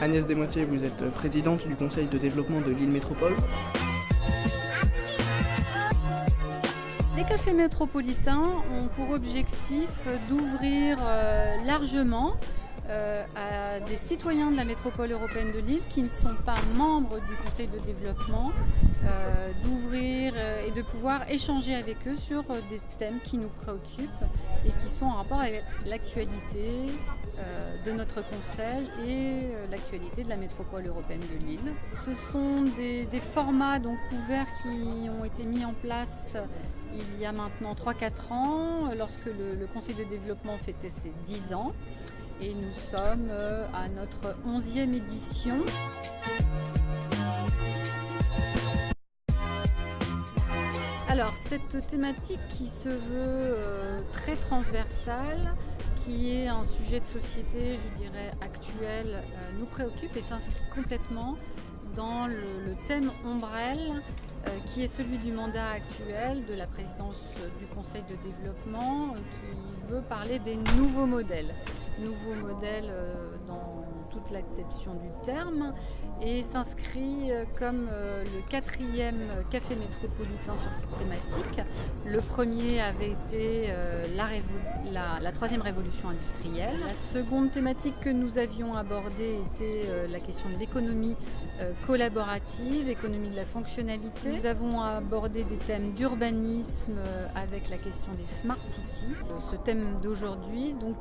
Agnès Desmoitiers, vous êtes présidente du conseil de développement de Lille Métropole. Les cafés métropolitains ont pour objectif d'ouvrir largement à des citoyens de la métropole européenne de Lille qui ne sont pas membres du conseil de développement, d'ouvrir et de pouvoir échanger avec eux sur des thèmes qui nous préoccupent et qui sont en rapport avec l'actualité de notre conseil et l'actualité de la métropole européenne de Lille. Ce sont des formats donc ouverts qui ont été mis en place il y a maintenant 3-4 ans, lorsque le conseil de développement fêtait ses 10 ans. Et nous sommes à notre 11e édition. Alors, cette thématique qui se veut très transversale, qui est un sujet de société, je dirais, actuel, nous préoccupe et s'inscrit complètement dans le thème ombrelle qui est celui du mandat actuel de la présidence du Conseil de développement qui veut parler des nouveaux modèles. Nouveaux modèles dans toute l'acception du terme et s'inscrit comme le 4e café métropolitain sur cette thématique. Le premier avait été la 3e révolution industrielle. La seconde thématique que nous avions abordée était la question de l'économie collaborative, économie de la fonctionnalité. Nous avons abordé des thèmes d'urbanisme avec la question des smart cities. Ce thème d'aujourd'hui donc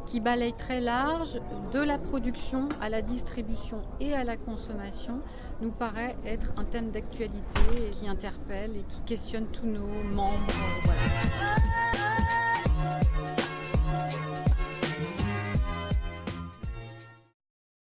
qui balaye très large, de la production à la distribution et à la consommation, nous paraît être un thème d'actualité qui interpelle et qui questionne tous nos membres. Voilà.